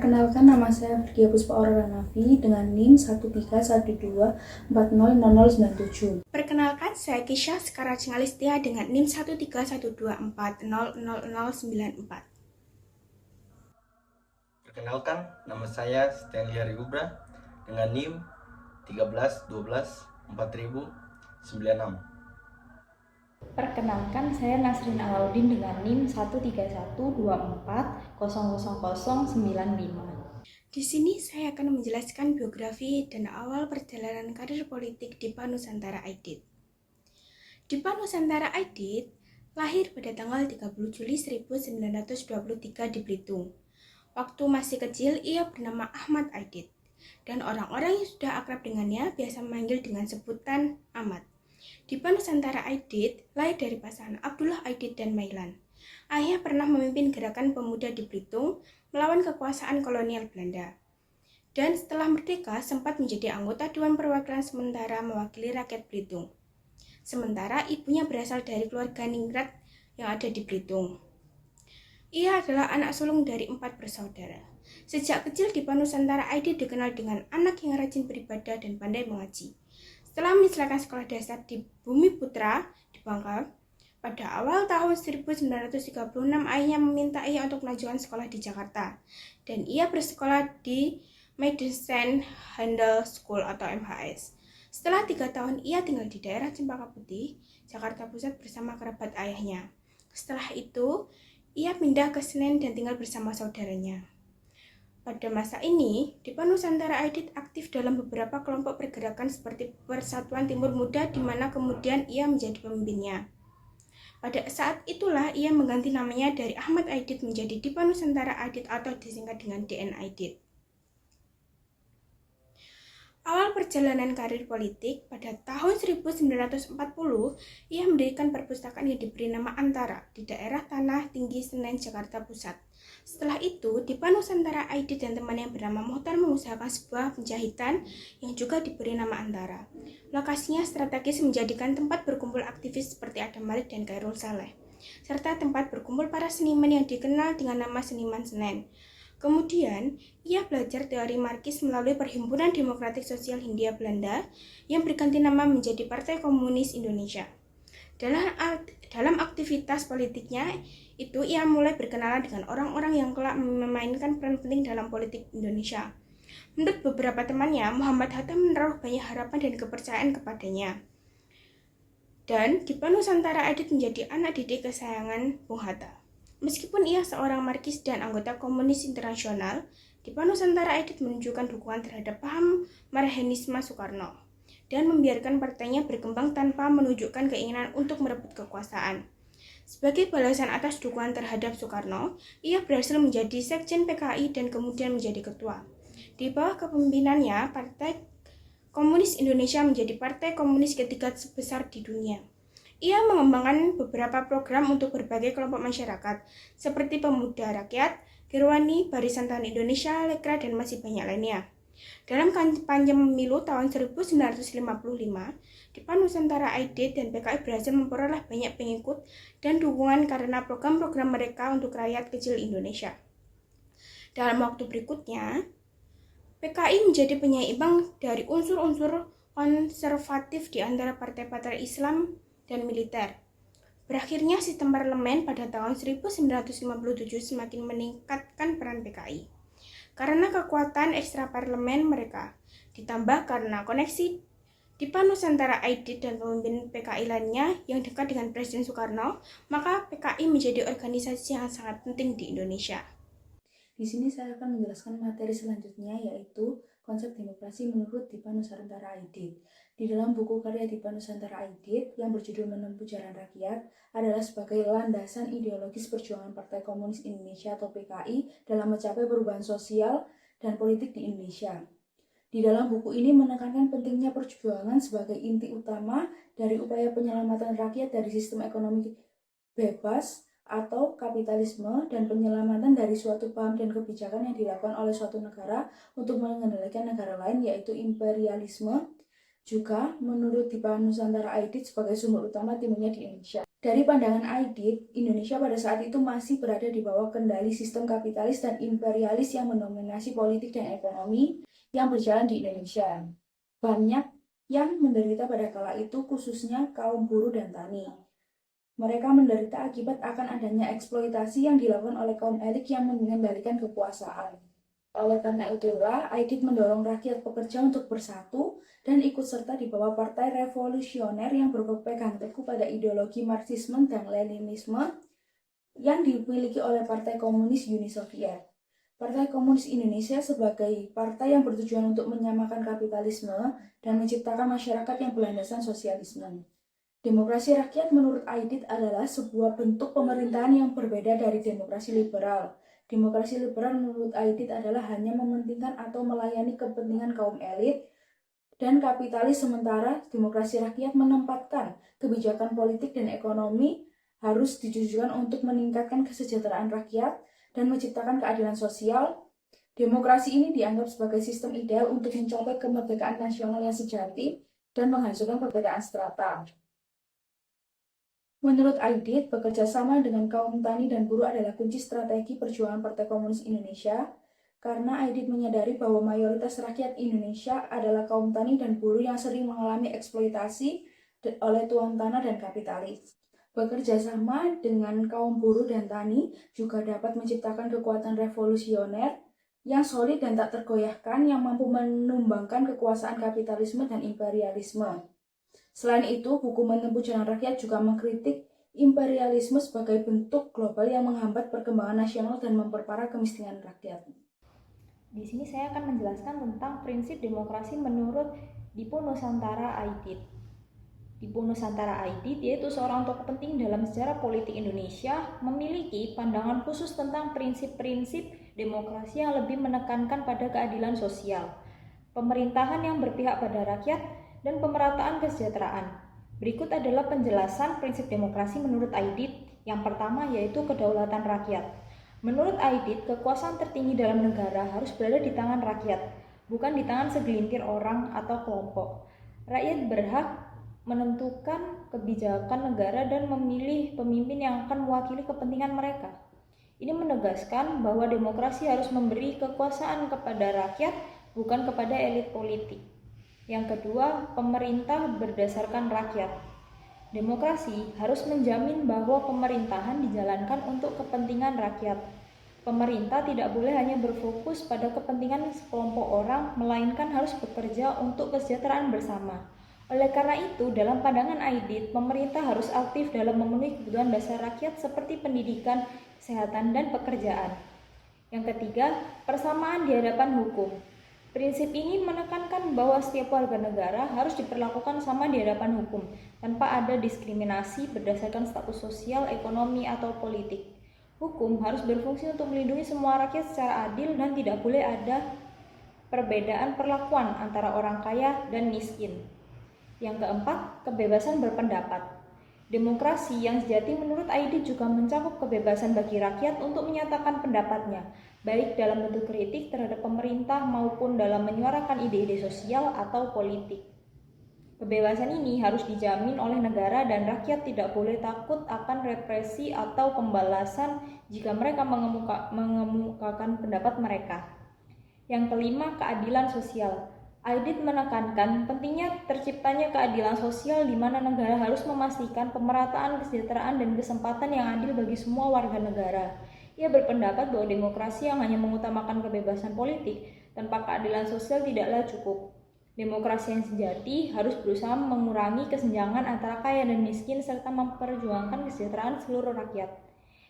Perkenalkan, nama saya Virgia Puspa Aurora Nafi dengan NIM 13124000097. Perkenalkan, saya Kisha Sekara Cingalistia dengan NIM 13124000094. Perkenalkan, nama saya Stanley Hariubra dengan NIM 13124096. Perkenalkan, saya Nasrin Alaudin dengan NIM 13124000095. Di sini saya akan menjelaskan biografi dan awal perjalanan karir politik Dipa Nusantara Aidit. Dipa Nusantara Aidit lahir pada tanggal 30 Juli 1923 di Belitung. Waktu masih kecil, ia bernama Ahmad Aidit, dan orang-orang yang sudah akrab dengannya biasa memanggil dengan sebutan Ahmad. Dipa Nusantara Aidit lahir dari pasangan Abdullah Aidit dan Mailan. Ayahnya pernah memimpin gerakan pemuda di Belitung melawan kekuasaan kolonial Belanda. Dan setelah merdeka sempat menjadi anggota Dewan Perwakilan Sementara mewakili rakyat Belitung. Sementara ibunya berasal dari keluarga ningrat yang ada di Belitung. Ia adalah anak sulung dari 4 bersaudara. Sejak kecil Dipa Nusantara Aidit dikenal dengan anak yang rajin beribadah dan pandai mengaji. Setelah menyelesaikan sekolah dasar di Bumi Putra di Bangka, pada awal tahun 1936 ayahnya meminta ia untuk melanjutkan sekolah di Jakarta, dan ia bersekolah di Medicine Handel School atau MHS. Setelah 3 tahun ia tinggal di daerah Cempaka Putih, Jakarta Pusat bersama kerabat ayahnya. Setelah itu, ia pindah ke Senen dan tinggal bersama saudaranya. Pada masa ini, Dipa Nusantara Aidit aktif dalam beberapa kelompok pergerakan seperti Persatuan Timur Muda, di mana kemudian ia menjadi pemimpinnya. Pada saat itulah ia mengganti namanya dari Ahmad Aidit menjadi Dipa Nusantara Aidit atau disingkat dengan DN Aidit. Awal perjalanan karir politik, pada tahun 1940, ia mendirikan perpustakaan yang diberi nama Antara di daerah Tanah Tinggi Senen, Jakarta Pusat. Setelah itu, Dipa Nusantara Aidit dan teman yang bernama Muhtar mengusahakan sebuah penjahitan yang juga diberi nama Antara. Lokasinya strategis menjadikan tempat berkumpul aktivis seperti Adam Malik dan Khairul Saleh, serta tempat berkumpul para seniman yang dikenal dengan nama Seniman Senen. Kemudian, ia belajar teori Marxis melalui Perhimpunan Demokratik Sosial Hindia Belanda yang berganti nama menjadi Partai Komunis Indonesia. Dalam aktivitas politiknya itu, ia mulai berkenalan dengan orang-orang yang kelak memainkan peran penting dalam politik Indonesia. Menurut beberapa temannya, Muhammad Hatta menaruh banyak harapan dan kepercayaan kepadanya. Dan Dipa Nusantara Aidit menjadi anak didik kesayangan Bung Hatta. Meskipun ia seorang Marxis dan anggota Komunis Internasional, Dipa Nusantara Aidit menunjukkan dukungan terhadap paham Marxisme Soekarno dan membiarkan partainya berkembang tanpa menunjukkan keinginan untuk merebut kekuasaan. Sebagai balasan atas dukungan terhadap Soekarno, ia berhasil menjadi sekjen PKI dan kemudian menjadi ketua. Di bawah kepemimpinannya, Partai Komunis Indonesia menjadi partai komunis ketiga terbesar di dunia. Ia mengembangkan beberapa program untuk berbagai kelompok masyarakat, seperti Pemuda Rakyat, Kirwani, Barisan Tani Indonesia, Lekra, dan masih banyak lainnya. Dalam kampanye pemilu tahun 1955, Dipa Nusantara Aidit dan PKI berhasil memperoleh banyak pengikut dan dukungan karena program-program mereka untuk rakyat kecil Indonesia. Dalam waktu berikutnya, PKI menjadi penyeimbang dari unsur-unsur konservatif di antara partai-partai Islam dan militer. Berakhirnya sistem parlemen pada tahun 1957 semakin meningkatkan peran PKI. Karena kekuatan ekstra parlemen mereka, ditambah karena koneksi Dipa Nusantara Aidit dan pemimpin PKI lainnya yang dekat dengan Presiden Soekarno, maka PKI menjadi organisasi yang sangat penting di Indonesia. Di sini saya akan menjelaskan materi selanjutnya, yaitu konsep demokrasi menurut Dipa Nusantara Aidit. Di dalam buku karya Dipa Nusantara Aidit yang berjudul Menempuh Jalan Rakyat adalah sebagai landasan ideologis perjuangan Partai Komunis Indonesia atau PKI dalam mencapai perubahan sosial dan politik di Indonesia. Di dalam buku ini menekankan pentingnya perjuangan sebagai inti utama dari upaya penyelamatan rakyat dari sistem ekonomi bebas atau kapitalisme dan penyelamatan dari suatu paham dan kebijakan yang dilakukan oleh suatu negara untuk mengendalikan negara lain, yaitu imperialisme. juga menurut Dipa Nusantara Aidit sebagai sumber utama timunnya di Indonesia. Dari pandangan Aidit, Indonesia pada saat itu masih berada di bawah kendali sistem kapitalis dan imperialis yang mendominasi politik dan ekonomi yang berjalan di Indonesia. Banyak yang menderita pada kala itu, khususnya kaum buruh dan tani. Mereka menderita akibat akan adanya eksploitasi yang dilakukan oleh kaum elit yang mengendalikan kekuasaan. Oleh karena itulah, Aidit mendorong rakyat pekerja untuk bersatu dan ikut serta di bawah partai revolusioner yang berpegang teguh pada ideologi Marxisme dan Leninisme yang dimiliki oleh Partai Komunis Uni Soviet. Partai Komunis Indonesia sebagai partai yang bertujuan untuk menyamakan kapitalisme dan menciptakan masyarakat yang berlandasan sosialisme. Demokrasi rakyat menurut Aidit adalah sebuah bentuk pemerintahan yang berbeda dari demokrasi liberal. Demokrasi liberal menurut Aidit adalah hanya mementingkan atau melayani kepentingan kaum elit dan kapitalis, sementara demokrasi rakyat menempatkan kebijakan politik dan ekonomi harus ditujukan untuk meningkatkan kesejahteraan rakyat dan menciptakan keadilan sosial. Demokrasi ini dianggap sebagai sistem ideal untuk mencapai kemerdekaan nasional yang sejati dan menghasilkan perbedaan strata. Menurut Aidit, bekerja sama dengan kaum tani dan buruh adalah kunci strategi perjuangan Partai Komunis Indonesia, karena Aidit menyadari bahwa mayoritas rakyat Indonesia adalah kaum tani dan buruh yang sering mengalami eksploitasi oleh tuan tanah dan kapitalis. Bekerja sama dengan kaum buruh dan tani juga dapat menciptakan kekuatan revolusioner yang solid dan tak tergoyahkan, yang mampu menumbangkan kekuasaan kapitalisme dan imperialisme. Selain itu, buku Menempuh Jalan Rakyat juga mengkritik imperialisme sebagai bentuk global yang menghambat perkembangan nasional dan memperparah kemiskinan rakyat. Di sini saya akan menjelaskan tentang prinsip demokrasi menurut Dipa Nusantara Aidit. Dipa Nusantara Aidit yaitu seorang tokoh penting dalam sejarah politik Indonesia, memiliki pandangan khusus tentang prinsip-prinsip demokrasi yang lebih menekankan pada keadilan sosial, pemerintahan yang berpihak pada rakyat, dan pemerataan kesejahteraan. Berikut adalah penjelasan prinsip demokrasi menurut Aidit. Yang pertama yaitu kedaulatan rakyat. Menurut Aidit, kekuasaan tertinggi dalam negara harus berada di tangan rakyat, bukan di tangan segelintir orang atau kelompok. Rakyat berhak menentukan kebijakan negara dan memilih pemimpin yang akan mewakili kepentingan mereka. Ini menegaskan bahwa demokrasi harus memberi kekuasaan kepada rakyat, bukan kepada elit politik. Yang kedua, pemerintah berdasarkan rakyat. Demokrasi harus menjamin bahwa pemerintahan dijalankan untuk kepentingan rakyat. Pemerintah tidak boleh hanya berfokus pada kepentingan sekelompok orang, melainkan harus bekerja untuk kesejahteraan bersama. Oleh karena itu, dalam pandangan Aidit, pemerintah harus aktif dalam memenuhi kebutuhan dasar rakyat seperti pendidikan, kesehatan, dan pekerjaan. Yang ketiga, persamaan di hadapan hukum. Prinsip ini menekankan bahwa setiap warga negara harus diperlakukan sama di hadapan hukum, tanpa ada diskriminasi berdasarkan status sosial, ekonomi, atau politik. Hukum harus berfungsi untuk melindungi semua rakyat secara adil dan tidak boleh ada perbedaan perlakuan antara orang kaya dan miskin. Yang keempat, kebebasan berpendapat. Demokrasi yang sejati menurut Aidit juga mencakup kebebasan bagi rakyat untuk menyatakan pendapatnya, baik dalam bentuk kritik terhadap pemerintah maupun dalam menyuarakan ide-ide sosial atau politik. Kebebasan ini harus dijamin oleh negara dan rakyat tidak boleh takut akan represi atau pembalasan jika mereka mengemukakan pendapat mereka. Yang kelima, keadilan sosial. Aidit menekankan pentingnya terciptanya keadilan sosial di mana negara harus memastikan pemerataan kesejahteraan dan kesempatan yang adil bagi semua warga negara. Ia berpendapat bahwa demokrasi yang hanya mengutamakan kebebasan politik tanpa keadilan sosial tidaklah cukup. Demokrasi yang sejati harus berusaha mengurangi kesenjangan antara kaya dan miskin serta memperjuangkan kesejahteraan seluruh rakyat.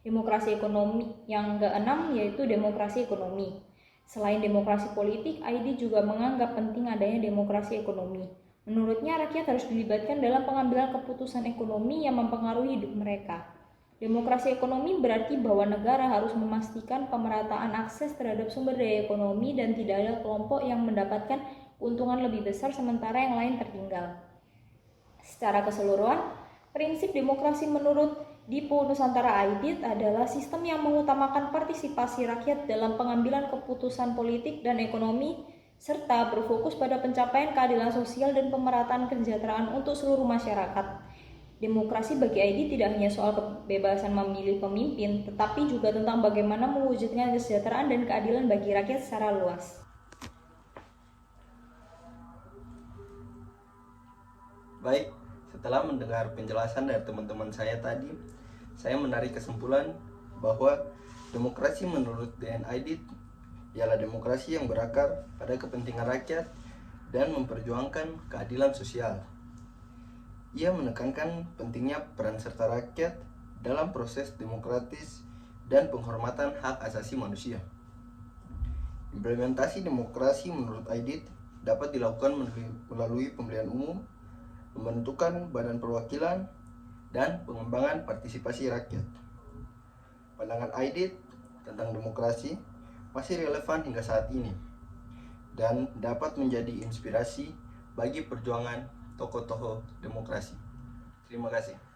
Demokrasi ekonomi yang keenam yaitu demokrasi ekonomi. Selain demokrasi politik, Aidit juga menganggap penting adanya demokrasi ekonomi. Menurutnya, rakyat harus dilibatkan dalam pengambilan keputusan ekonomi yang mempengaruhi hidup mereka. Demokrasi ekonomi berarti bahwa negara harus memastikan pemerataan akses terhadap sumber daya ekonomi dan tidak ada kelompok yang mendapatkan keuntungan lebih besar sementara yang lain tertinggal. Secara keseluruhan, prinsip demokrasi menurut Dipa Nusantara Aidit adalah sistem yang mengutamakan partisipasi rakyat dalam pengambilan keputusan politik dan ekonomi serta berfokus pada pencapaian keadilan sosial dan pemerataan kesejahteraan untuk seluruh masyarakat. Demokrasi bagi ID tidak hanya soal kebebasan memilih pemimpin, tetapi juga tentang bagaimana mewujudkan kesejahteraan dan keadilan bagi rakyat secara luas. Baik, setelah mendengar penjelasan dari teman-teman saya tadi, saya menarik kesimpulan bahwa demokrasi menurut DNID ialah demokrasi yang berakar pada kepentingan rakyat dan memperjuangkan keadilan sosial. Ia menekankan pentingnya peran serta rakyat dalam proses demokratis dan penghormatan hak asasi manusia. Implementasi demokrasi menurut IDIT dapat dilakukan melalui pemilihan umum, pembentukan badan perwakilan, dan pengembangan partisipasi rakyat. Pandangan IDIT tentang demokrasi masih relevan hingga saat ini dan dapat menjadi inspirasi bagi perjuangan tokoh-tokoh demokrasi. Terima kasih.